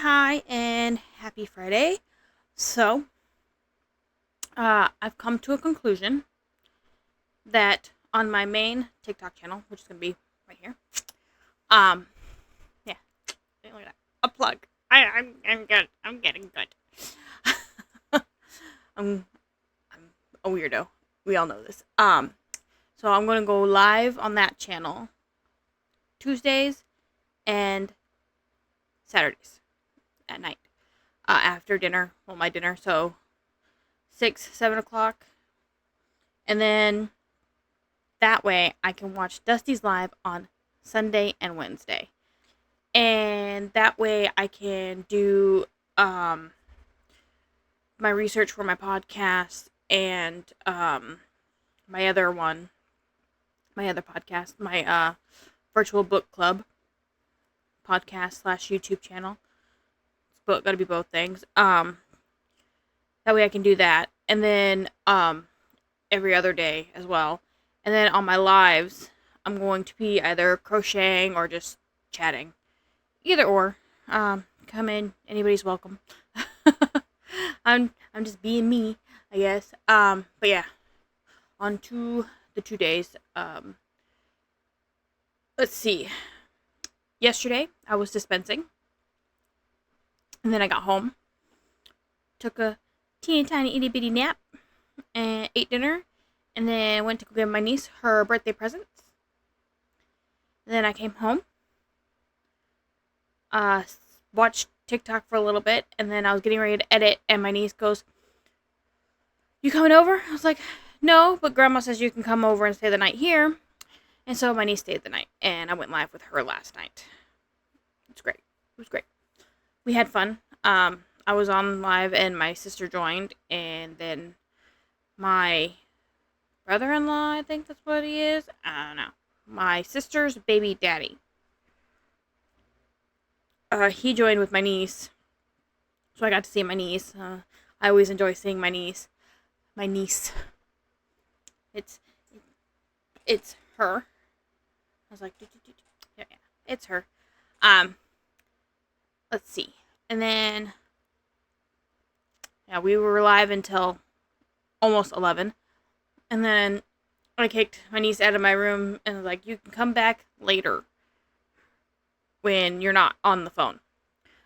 Hi, and happy Friday. So, I've come to a conclusion that on my main TikTok channel, which is going to be right here, um, yeah, look at that. A plug. I'm good. I'm getting good. I'm, I'm a weirdo. We all know this. So I'm going to go live on that channel Tuesdays and Saturdays at night, after dinner, my dinner, so 6, 7 o'clock. And then that way I can watch Dusty's live on Sunday and Wednesday. And that way I can do my research for my podcast and my other one, my other podcast, my virtual book club podcast / YouTube channel. It's got to be both things. That way I can do that. And then every other day as well. And then on my lives, I'm going to be either crocheting or just chatting. Either or. Come in. Anybody's welcome. I'm just being me, I guess. But yeah. On to the 2 days. Let's see. Yesterday, I was dispensing. And then I got home. Took a teeny tiny itty bitty nap. And ate dinner. And then went to go give my niece her birthday presents. And then I came home. Watched TikTok for a little bit. And then I was getting ready to edit. And my niece goes, "You coming over?" I was like, "No, but Grandma says you can come over and stay the night here." And so my niece stayed the night. And I went live with her last night. It's great. It was great. We had fun. I was on live and my sister joined. And then my brother-in-law, I think that's what he is. I don't know. My sister's baby daddy. He joined with my niece. So I got to see my niece. I always enjoy seeing my niece. My niece. It's her. I was like, yeah, it's her. Let's see. And then, yeah, we were live until almost 11. And then I kicked my niece out of my room and was like, "You can come back later when you're not on the phone."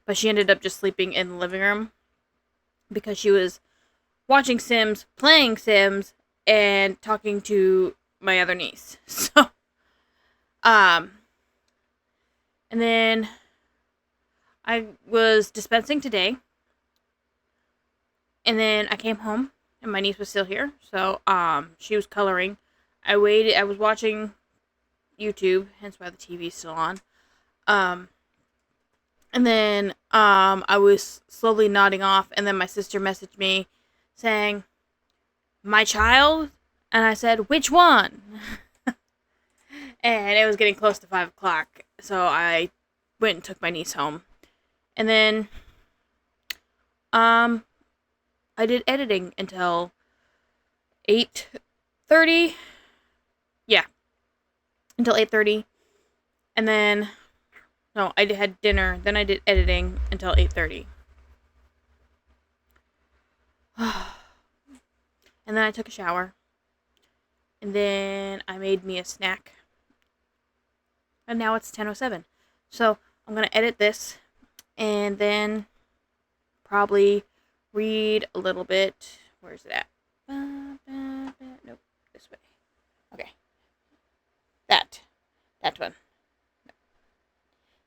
But she ended up just sleeping in the living room because she was watching Sims, playing Sims, and talking to my other niece. So, and then I was dispensing today. And then I came home and my niece was still here. So, she was coloring. I waited. I was watching YouTube, hence why the TV's still on. And then, I was slowly nodding off, and then my sister messaged me saying, "My child?" And I said, "Which one?" And it was getting close to 5 o'clock, so I went and took my niece home. And then, I did editing until 8:30. Yeah, until 8:30. And then, no, I had dinner. Then I did editing until 8:30. And then I took a shower. And then I made me a snack. And now it's 10:07. So I'm going to edit this. And then probably read a little bit. Where's it at? Nope, this way. Okay. That one.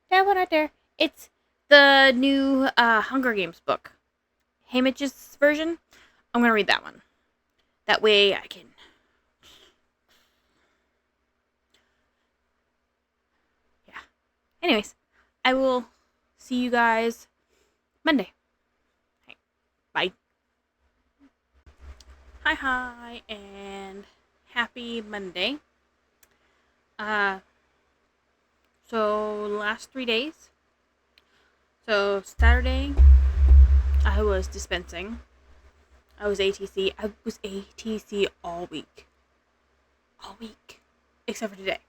That one right there. It's the new Hunger Games book. Haymitch's version. I'm going to read that one. That way I can... Yeah. Anyways, I will see you guys Monday. Right. Bye. Hi, and happy Monday. So last 3 days. So Saturday, I was dispensing. I was ATC. I was ATC all week. All week. Except for today.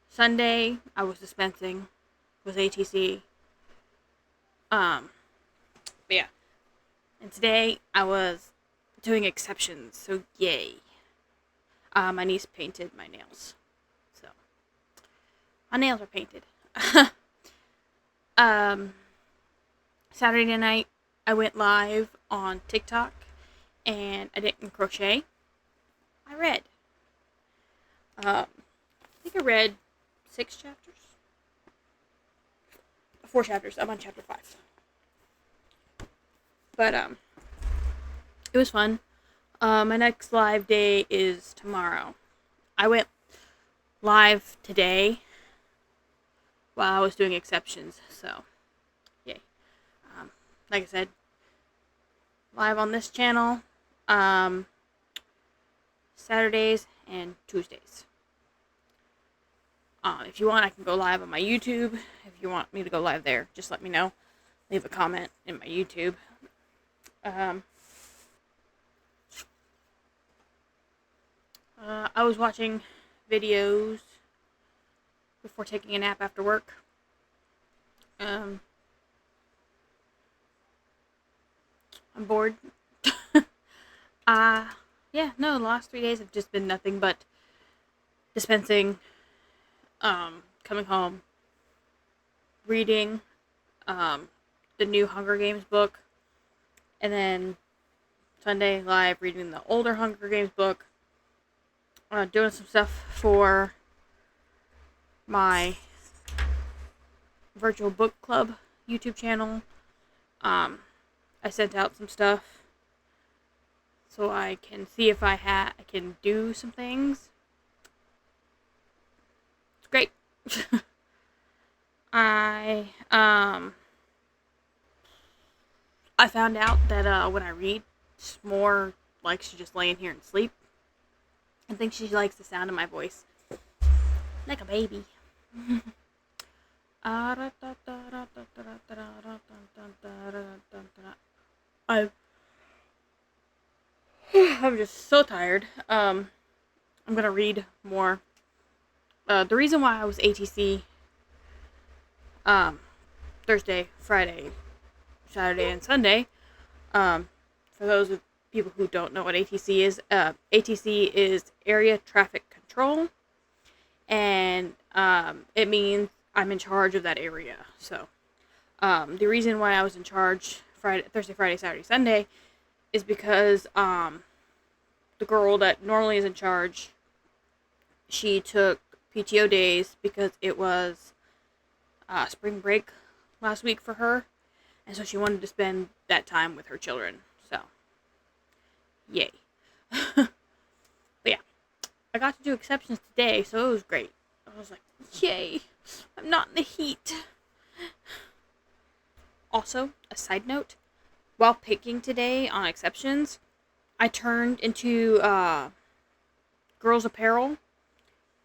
Sunday, I was dispensing. Was ATC. But yeah. And today I was doing exceptions, so yay. My niece painted my nails. So my nails are painted. Saturday night I went live on TikTok and I didn't crochet. I read. I think I read 6 chapters. 4 chapters. I'm on chapter 5. But it was fun. My next live day is tomorrow. I went live today while I was doing exceptions, so yay. Like I said, live on this channel Saturdays and Tuesdays. If you want, I can go live on my YouTube. If you want me to go live there, just let me know. Leave a comment in my YouTube. I was watching videos before taking a nap after work. I'm bored. Yeah, no, the last 3 days have just been nothing but dispensing, coming home, reading, the new Hunger Games book, and then Sunday live reading the older Hunger Games book, doing some stuff for my virtual book club YouTube channel. I sent out some stuff so I can see if I can do some things. It's great. I found out that when I read, S'more likes to just lay in here and sleep. I think she likes the sound of my voice. Like a baby. I'm just so tired. I'm gonna read more. The reason why I was ATC Thursday, Friday, Saturday, and Sunday, for those of people who don't know what ATC is Area Traffic Control, and it means I'm in charge of that area. So the reason why I was in charge Thursday, Friday, Saturday, Sunday is because the girl that normally is in charge, she took PTO days because it was spring break last week for her, and so she wanted to spend that time with her children. So yay. But yeah, I got to do exceptions today, so it was great. I was like, yay, I'm not in the heat. Also, a side note, while picking today on exceptions, I turned into girls apparel,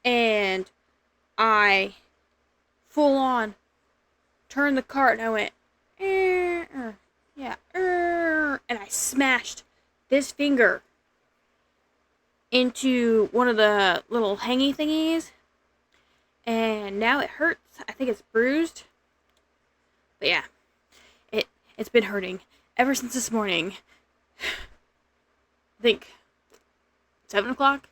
and I full on turned the cart and I went, and I smashed this finger into one of the little hangy thingies, and now it hurts. I think it's bruised. But yeah, it's been hurting ever since this morning. I think 7 o'clock,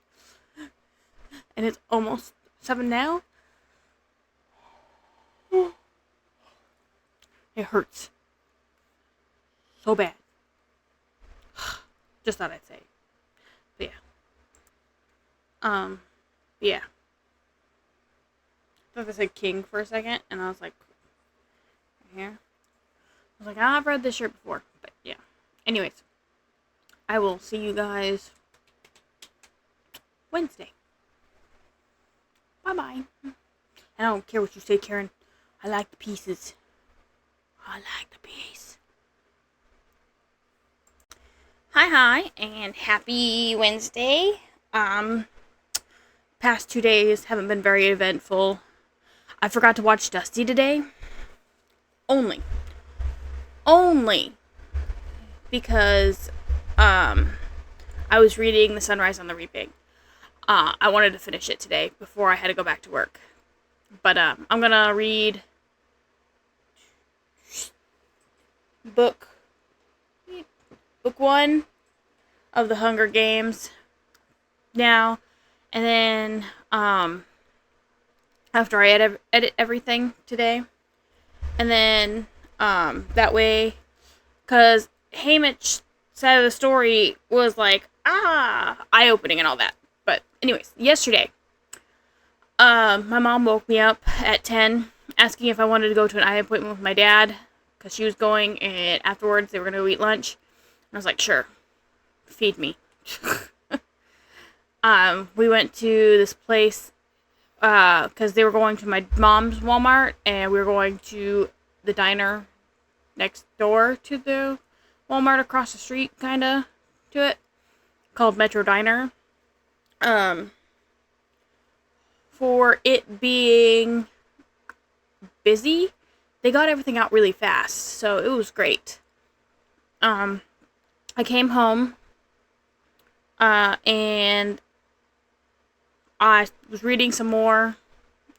and it's almost 7 now. It hurts so bad. Just thought I'd say. But yeah. I thought I said king for a second, and I was like, here. I was like, I've read this shirt before, but yeah. Anyways, I will see you guys Wednesday. Bye-bye. And I don't care what you say, Karen. I like the pieces. I like the piece. Hi, and happy Wednesday. Past 2 days haven't been very eventful. I forgot to watch Dusty today. Only because I was reading The Sunrise on the Reaping. I wanted to finish it today before I had to go back to work. But I'm gonna read book book one of the Hunger Games now, and then after I edit everything today, and then that way, because Haymitch's side of the story was like eye-opening and all that. But anyways, yesterday, my mom woke me up at 10 asking if I wanted to go to an eye appointment with my dad because she was going, and afterwards they were going to go eat lunch. And I was like, sure, feed me. We went to this place because they were going to my mom's Walmart, and we were going to the diner next door to the Walmart across the street, kind of, to it, called Metro Diner. For it being busy, they got everything out really fast, so it was great. I came home, and I was reading some more,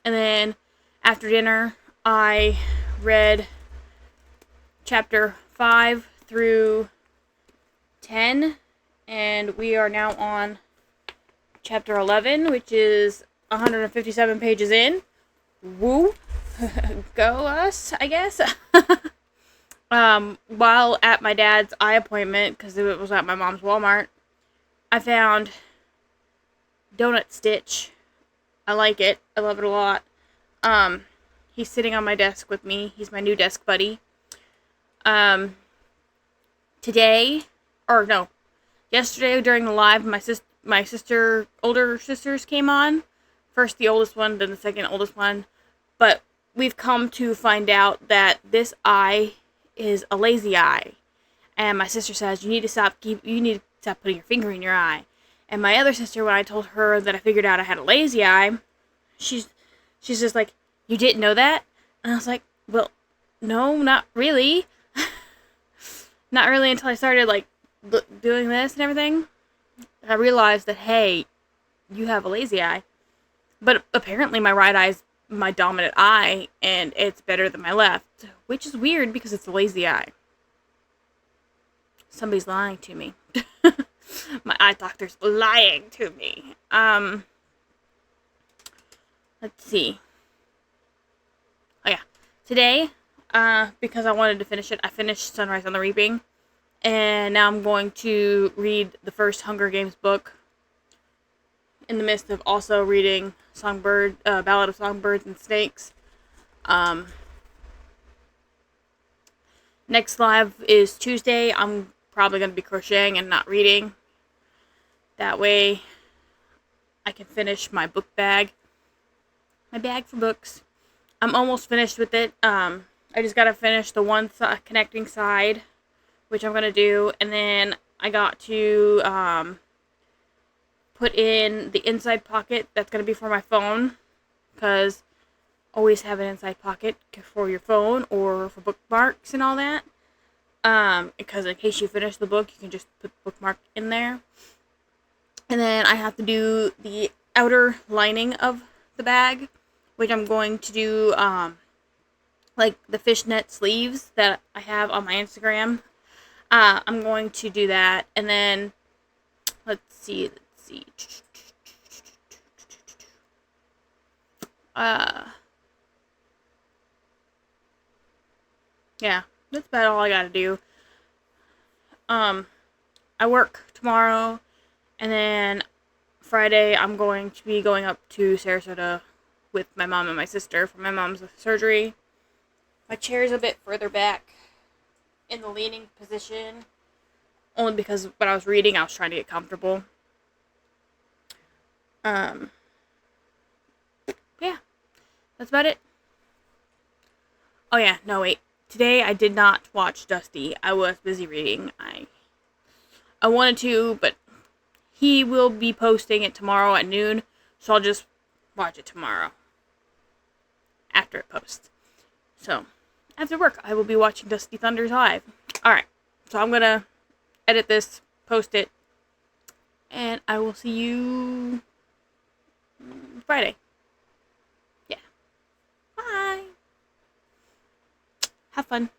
and then after dinner, I read chapter 5 through 10, and we are now on chapter 11, which is 157 pages in. Woo! Go us, I guess. While at my dad's eye appointment, because it was at my mom's Walmart, I found Donut Stitch. I like it. I love it a lot. He's sitting on my desk with me. He's my new desk buddy. Yesterday during the live, my older sisters came on. First the oldest one, then the second oldest one. But we've come to find out that this eye is a lazy eye. And my sister says, you need to stop putting your finger in your eye. And my other sister, when I told her that I figured out I had a lazy eye, she's just like, you didn't know that? And I was like, well, no, not really. Not really until I started, like, doing this and everything. I realized that, hey, you have a lazy eye. But apparently my right eye is my dominant eye, and it's better than my left. Which is weird because it's a lazy eye. Somebody's lying to me. My eye doctor's lying to me. Let's see. Oh yeah. Today, because I wanted to finish it, I finished Sunrise on the Reaping. And now I'm going to read the first Hunger Games book, in the midst of also reading Ballad of Songbirds and Snakes. Next live is Tuesday. I'm probably going to be crocheting and not reading. That way I can finish my book bag. My bag for books. I'm almost finished with it. I just got to finish the one connecting side, which I'm going to do. And then I got to put in the inside pocket. That's going to be for my phone. Because always have an inside pocket for your phone or for bookmarks and all that. Because in case you finish the book, you can just put the bookmark in there. And then I have to do the outer lining of the bag, which I'm going to do, like the fishnet sleeves that I have on my Instagram. I'm going to do that, and then, let's see. Yeah, that's about all I gotta do. I work tomorrow, and then Friday I'm going to be going up to Sarasota with my mom and my sister for my mom's surgery. My chair's a bit further back in the leaning position, only because when I was reading, I was trying to get comfortable. Yeah, that's about it. Oh yeah, no wait. Today I did not watch Dusty. I was busy reading. I wanted to, but he will be posting it tomorrow at noon, so I'll just watch it tomorrow after it posts. So, after work, I will be watching Dusty Thunders live. Alright, so I'm gonna edit this, post it, and I will see you Friday. Yeah. Bye. Have fun.